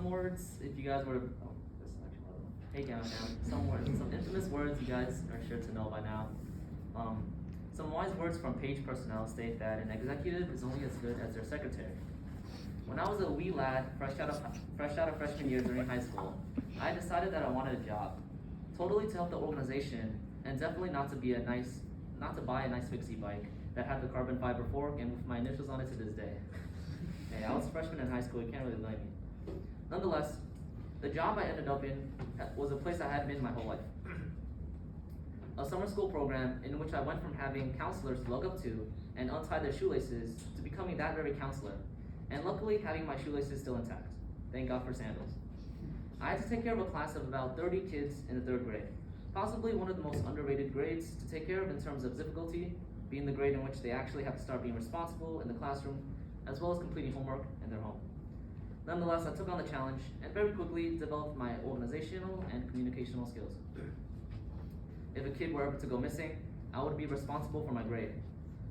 some words, if you guys were, oh, this is actually another one. Hey, down. Some words, some infamous words you guys are sure to know by now. Some wise words from page personnel state that an executive is only as good as their secretary. When I was a wee lad, fresh out of freshman year during high school, I decided that I wanted a job, totally to help the organization, and definitely not to buy a nice fixie bike that had the carbon fiber fork and with my initials on it to this day. Hey, I was a freshman in high school, you can't really blame me. Nonetheless, the job I ended up in was a place I had been my whole life. A summer school program in which I went from having counselors to look up to and untie their shoelaces to becoming that very counselor, and luckily having my shoelaces still intact. Thank God for sandals. I had to take care of a class of about 30 kids in the 3rd grade, possibly one of the most underrated grades to take care of in terms of difficulty, being the grade in which they actually have to start being responsible in the classroom, as well as completing homework in their home. Nonetheless, I took on the challenge and very quickly developed my organizational and communicational skills. If a kid were ever to go missing, I would be responsible for my grade.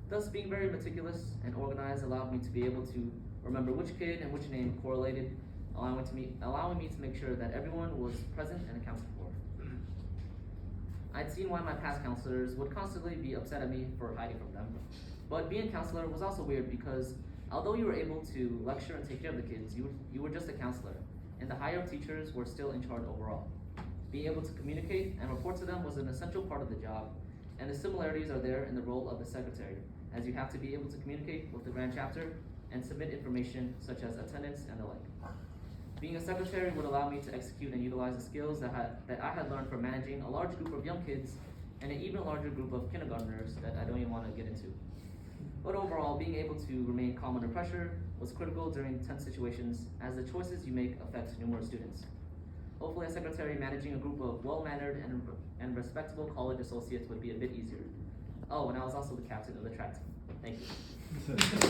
Thus, being very meticulous and organized allowed me to be able to remember which kid and which name correlated, allowing me to make sure that everyone was present and accounted for. I'd seen why my past counselors would constantly be upset at me for hiding from them, but being a counselor was also weird because although you were able to lecture and take care of the kids, you were just a counselor, and the higher teachers were still in charge overall. Being able to communicate and report to them was an essential part of the job, and the similarities are there in the role of the secretary, as you have to be able to communicate with the grand chapter and submit information such as attendance and the like. Being a secretary would allow me to execute and utilize the skills that I had learned from managing a large group of young kids and an even larger group of kindergartners that I don't even want to get into. But overall, being able to remain calm under pressure was critical during tense situations, as the choices you make affect numerous students. Hopefully a secretary managing a group of well-mannered and respectable college associates would be a bit easier. Oh, and I was also the captain of the track team. Thank you.